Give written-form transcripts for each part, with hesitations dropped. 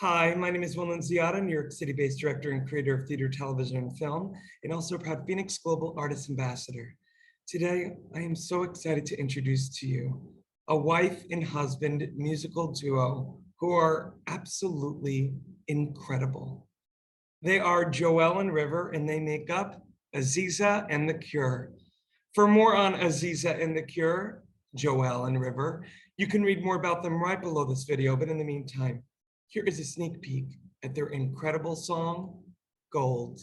Hi, my name is Will Nunziata, New York City-based director and creator of theater, television, and film, and also a proud FENIX Global Artist Ambassador. Today, I am so excited to introduce to you a wife and husband musical duo who are absolutely incredible. They are Joelle and River, and they make up AZIZA and the Cure. For more on AZIZA and the Cure, Joelle and River, you can read more about them right below this video, but in the meantime, here is a sneak peek at their incredible song, Gold.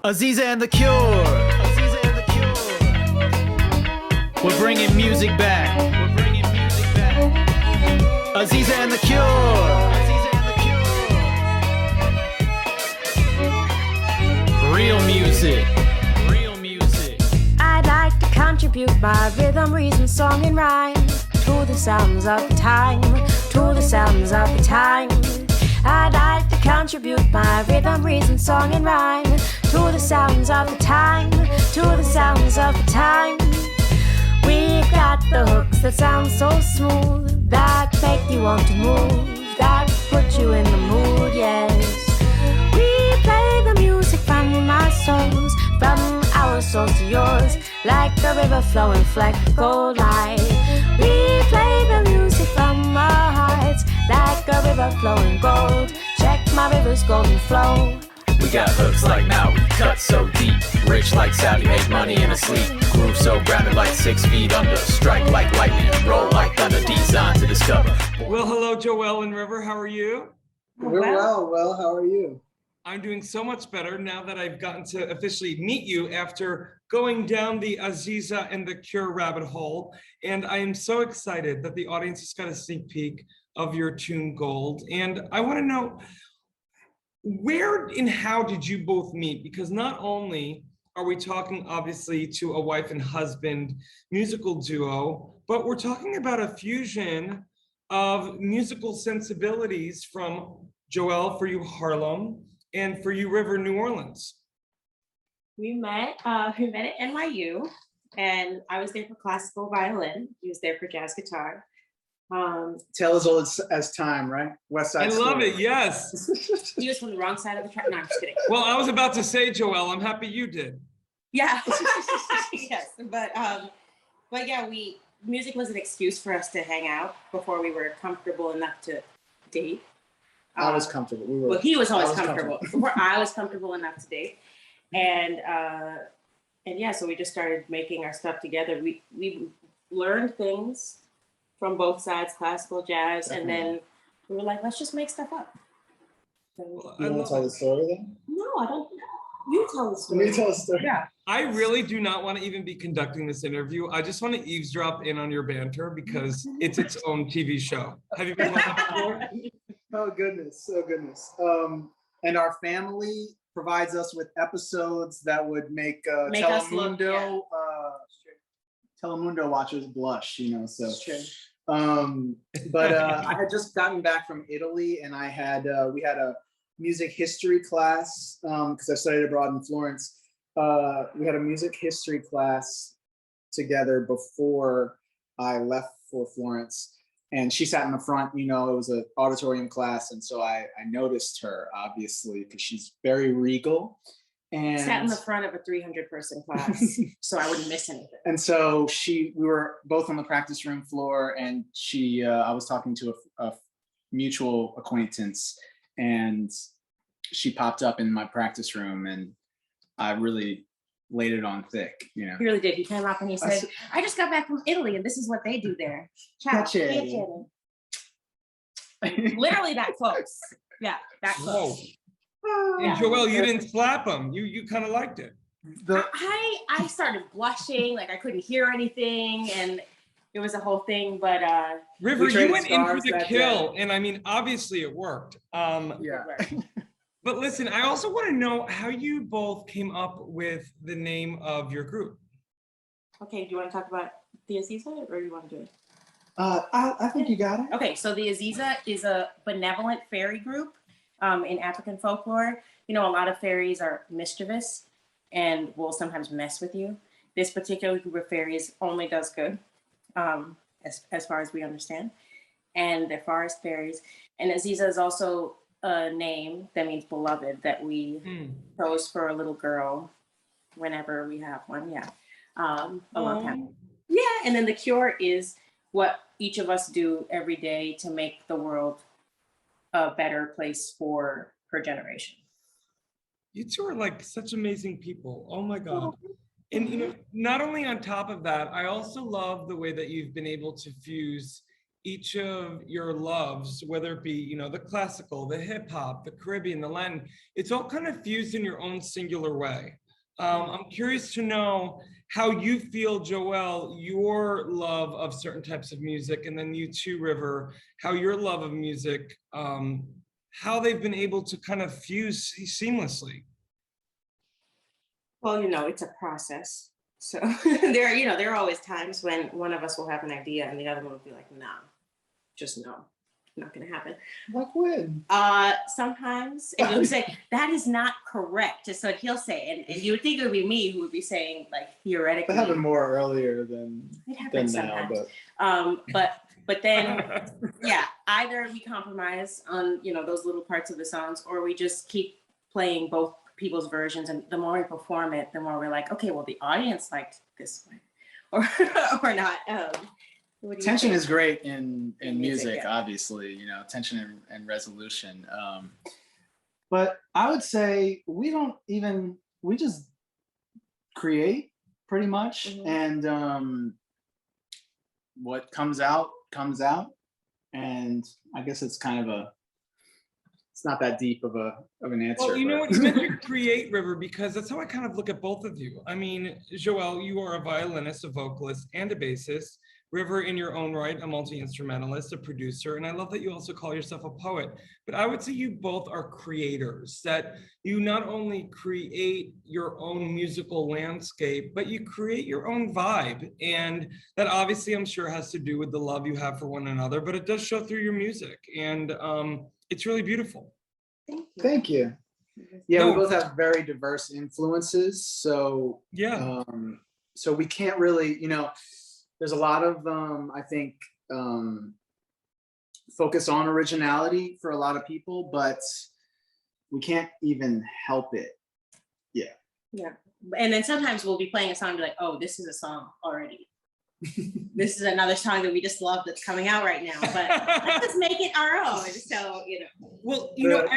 AZIZA and the Cure. AZIZA and the Cure. We're bringing music back. We're bringing music back. AZIZA and the Cure. AZIZA and the Cure. Real music. Real music. I'd like to contribute my rhythm, reason, song, and rhyme to the sounds of the time. To the sounds of the time. I'd like to contribute my rhythm, reason, song, and rhyme to the sounds of the time, to the sounds of the time. We've got the hooks that sound so smooth, that make you want to move, that put you in the mood, yes. We play the music from our souls, from our souls to yours, like a river flowing fleck gold light. We play the music from our hearts, like a river flowing gold. Check my river's golden flow. We got hooks like now, we cut so deep. Rich like Saudi, make money in a sleep. Groove so grounded like 6 feet under. Strike like lightning, roll like thunder. Designed to discover. Well, hello, Joelle and River. How are you? We're well. Well, how are you? I'm doing so much better now that I've gotten to officially meet you after going down the AZIZA and the Cure rabbit hole. And I am so excited that the audience has got a sneak peek of your tune Gold. And I want to know, where and how did you both meet? Because not only are we talking obviously to a wife and husband musical duo, but we're talking about a fusion of musical sensibilities from Joelle, for you, Harlem, and for you, River, New Orleans. We met at NYU, and I was there for classical violin. He was there for jazz guitar. Tale as old as time, right? West Side I Story. love it, yes. He was from the wrong side of the track. No, I'm just kidding. Well, I was about to say, Joelle, I'm happy you did. Yeah, yes, but yeah, music was an excuse for us to hang out before we were comfortable enough to date. I was comfortable. Well, he was always comfortable. Before I was comfortable enough to date, and yeah, so we just started making our stuff together. We learned things from both sides, classical, jazz, and then we were like, let's just make stuff up. So, You want to tell the story then? no, I don't. You tell the story. You tell the story. Yeah. I really do not want to even be conducting this interview. I just want to eavesdrop in on your banter because it's its own TV show. Have you been on that before? Oh goodness, oh goodness. And our family provides us with episodes that would make us look, Telemundo watchers blush, you know. So, It's true. but I had just gotten back from Italy, and I had we had a music history class because I studied abroad in Florence. We had a music history class together before I left for Florence. And she sat in the front, you know, it was an auditorium class. And so I noticed her, obviously, because she's very regal. And Sat in the front of a 300-person class, so I wouldn't miss anything. And so we were both on the practice room floor, and I was talking to a mutual acquaintance, and she popped up in my practice room, and I really laid it on thick, you know. He really did. He came up and he said, I just got back from Italy and this is what they do there. Ciao. Piacere. Literally that close. Yeah, that Whoa. close. And Yeah. Joelle, you didn't slap him. You kind of liked it. I started blushing, like I couldn't hear anything, and it was a whole thing, but River, you traded went in for scars the that kill, and I mean, obviously it worked. Yeah. But listen, I also want to know how you both came up with the name of your group. Okay, do you want to talk about the AZIZA, or do you want to do it? I think you got it. Okay, so the AZIZA is a benevolent fairy group in African folklore. You know, a lot of fairies are mischievous and will sometimes mess with you. This particular group of fairies only does good. as far as we understand. And they're forest fairies. And Aziza is also a name that means beloved that we chose for a little girl whenever we have one. Yeah. A long time. Yeah. And then the cure is what each of us do every day to make the world a better place for her generation. You two are like such amazing people. Oh my God. And you know, not only on top of that, I also love the way that you've been able to fuse each of your loves, whether it be, you know, the classical, the hip hop, the Caribbean, the Latin, it's all kind of fused in your own singular way. I'm curious to know how you feel, Joelle, your love of certain types of music, and then you too, River, how your love of music, how they've been able to kind of fuse seamlessly. Well, you know, it's a process. So there are always times when one of us will have an idea and the other one will be like, no, just no, not gonna happen. Like when? Sometimes, and he'll say, that is not correct. Just so he'll say, and you would think it would be me who would be saying, like, theoretically. It happened more earlier than now, but then, yeah, either we compromise on, you know, those little parts of the songs, or we just keep playing both people's versions, and the more we perform it, the more we're like, okay, well, the audience liked this one, or not. Tension is great in music, yeah. Obviously, you know, tension and resolution. But I would say we just create pretty much, and what comes out, and I guess it's kind of it's not that deep of an answer. Well, you know what, you meant to create, River, because that's how I kind of look at both of you. I mean, Joelle, you are a violinist, a vocalist, and a bassist. River, in your own right, a multi-instrumentalist, a producer, and I love that you also call yourself a poet. But I would say you both are creators, that you not only create your own musical landscape, but you create your own vibe. And that obviously, I'm sure, has to do with the love you have for one another, but it does show through your music. And it's really beautiful. Thank you. Yeah, we both have very diverse influences. So yeah, so we can't really, you know, there's a lot of I think focus on originality for a lot of people, but we can't even help it. Yeah. And then sometimes we'll be playing a song and be like, oh, this is a song already. This is another song that we just love that's coming out right now, but let's just make it our own. So, you know. Well, you know,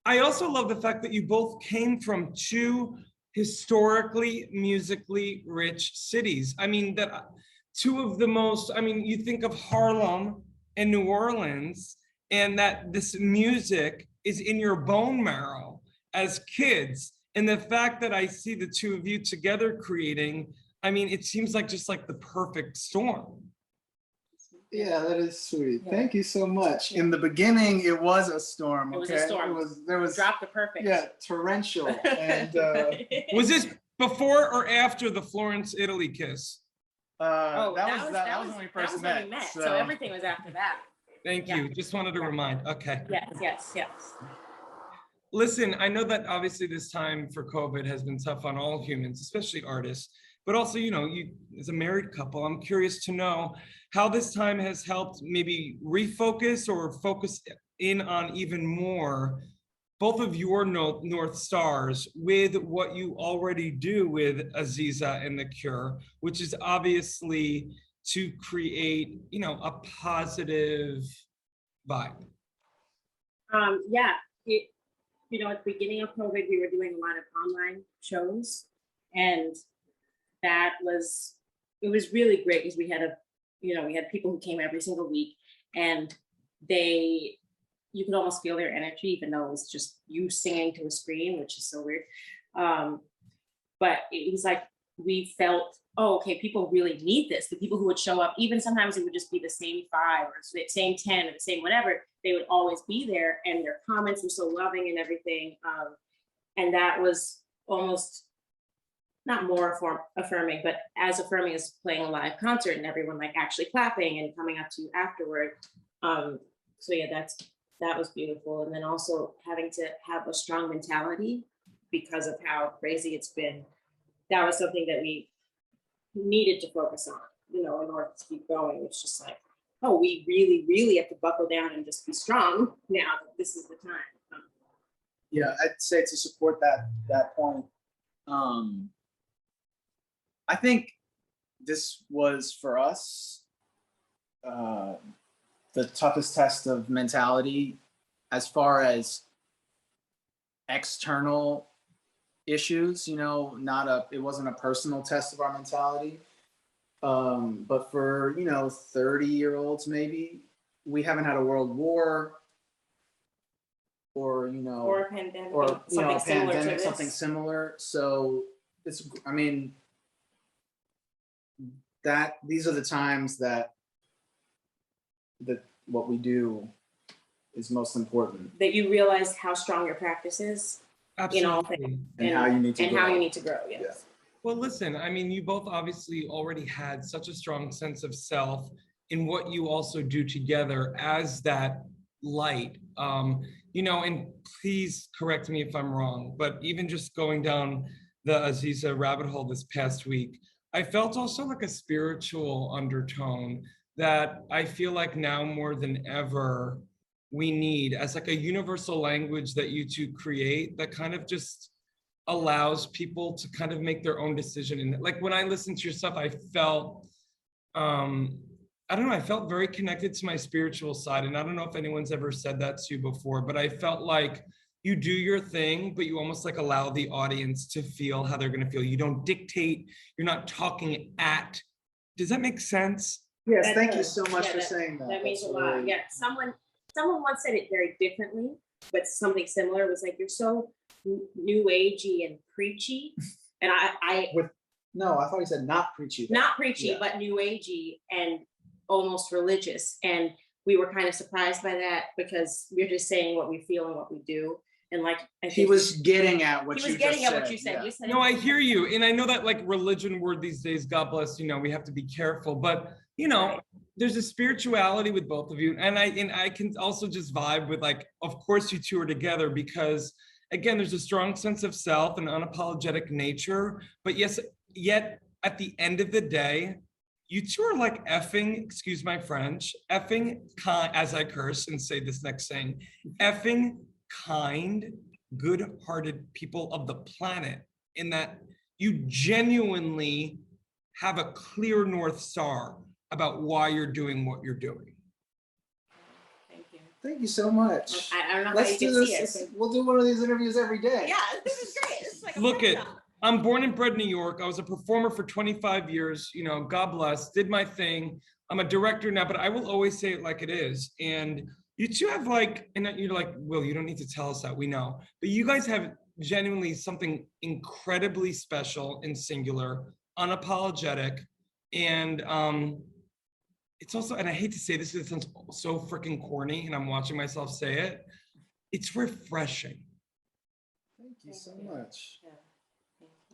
I also love the fact that you both came from two historically, musically rich cities. I mean, that two of the most, I mean, you think of Harlem and New Orleans, and that this music is in your bone marrow as kids. And the fact that I see the two of you together creating, I mean, it seems like just like the perfect storm. Yeah, that is sweet. Yeah. Thank you so much. In the beginning, it was a storm. It was a storm. There was drop the perfect. Yeah, torrential. And was this before or after the Florence, Italy kiss? That was when we first met. So everything was after that. Thank you. Just wanted to remind. Okay. Yes. Listen, I know that obviously this time for COVID has been tough on all humans, especially artists, but also, you know, you as a married couple, I'm curious to know how this time has helped maybe refocus or focus in on even more both of your North Stars with what you already do with AZIZA and The Cure, which is obviously to create, you know, a positive vibe. Yeah, you know, at the beginning of COVID, we were doing a lot of online shows, and it was really great because we had people who came every single week, and you could almost feel their energy, even though it was just you singing to a screen, which is so weird. But it was like, we felt, oh, okay, people really need this. The people who would show up, even sometimes it would just be the same 5 or the same 10 or the same whatever, they would always be there, and their comments were so loving and everything. And that was almost not more affirming, but as affirming as playing a live concert and everyone like actually clapping and coming up to you afterward. So yeah, that was beautiful. And then also having to have a strong mentality because of how crazy it's been. That was something that we needed to focus on. you know, in order to keep going. It's just like, oh, we really, really have to buckle down and just be strong now. This is the time. Yeah, I'd say to support that point. I think this was for us the toughest test of mentality as far as external issues, you know, it wasn't a personal test of our mentality. But for, you know, 30-year-olds, maybe we haven't had a world war or, you know, Or a pandemic, or, you know, a something similar to pandemic, this. something similar. So it's, I mean, these are the times that what we do is most important. That you realize how strong your practice is. Absolutely. In all things. And how you need to grow. How you need to grow, yes. Yeah. Well, listen, I mean, you both obviously already had such a strong sense of self in what you also do together as that light. You know, and please correct me if I'm wrong, but even just going down the AZIZA rabbit hole this past week, I felt also like a spiritual undertone that I feel like now more than ever we need as like a universal language that you two create that kind of just allows people to kind of make their own decision. And like when I listened to your stuff, I felt, I don't know, I felt very connected to my spiritual side. And I don't know if anyone's ever said that to you before, but I felt like you do your thing, but you almost like allow the audience to feel how they're gonna feel. You don't dictate, you're not talking at. Does that make sense? Yes, thank you so much for that, saying that. That means That's a lot. really- Yeah, someone once said it very differently, but something similar. It was like, you're so new agey and preachy. And No, I thought he said not preachy. not preachy, Yeah. but new agey and almost religious. And we were kind of surprised by that because we're just saying what we feel and what we do. And like, I think He was getting at what he you was getting just at what you said. yeah. You said No, I hear you. And I know that like religion word these days, God bless, you know, we have to be careful, but you know, Right. there's a spirituality with both of you. And I can also just vibe with like, of course you two are together because again, there's a strong sense of self and unapologetic nature, but yes, yet at the end of the day, you two are like effing, excuse my French, effing kind, as I curse and say this next saying, effing kind, good-hearted people of the planet, in that you genuinely have a clear North Star about why you're doing what you're doing. Thank you. Thank you so much. I don't know Let's how you do can see this. it. We'll do one of these interviews every day. Yeah, this is great. It's like a Look pep at, talk. I'm born and bred in New York. I was a performer for 25 years, you know, God bless, did my thing. I'm a director now, but I will always say it like it is. And you two have like, and you're like, Will, you don't need to tell us that, we know. But you guys have genuinely something incredibly special and singular, unapologetic. And it's also, and I hate to say this because it sounds so freaking corny and I'm watching myself say it, it's refreshing. Thank you so much.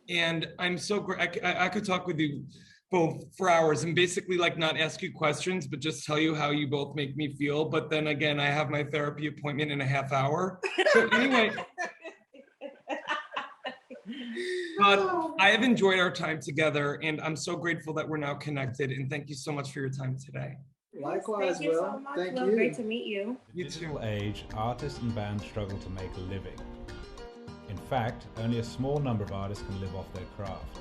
And I'm so great. I could talk with you both for hours and basically like not ask you questions, but just tell you how you both make me feel. But then again, I have my therapy appointment in a half hour. So anyway, but I have enjoyed our time together and I'm so grateful that we're now connected. And thank you so much for your time today. Likewise, Thank you Will. so much. Thank Will. you. Great to meet you. In You the too. digital age, artists and bands struggle to make a living. In fact, only a small number of artists can live off their craft.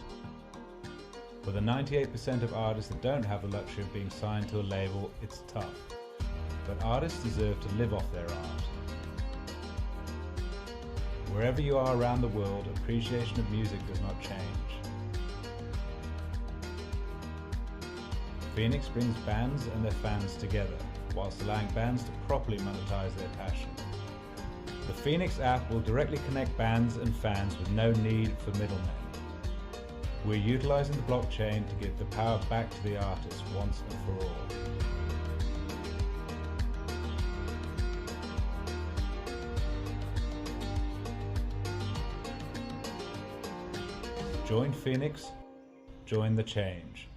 For the 98% of artists that don't have the luxury of being signed to a label, it's tough. But artists deserve to live off their art. Wherever you are around the world, appreciation of music does not change. FENIX brings bands and their fans together, whilst allowing bands to properly monetize their passion. The FENIX app will directly connect bands and fans with no need for middlemen. We're utilizing the blockchain to give the power back to the artist once and for all. Join FENIX, join the change.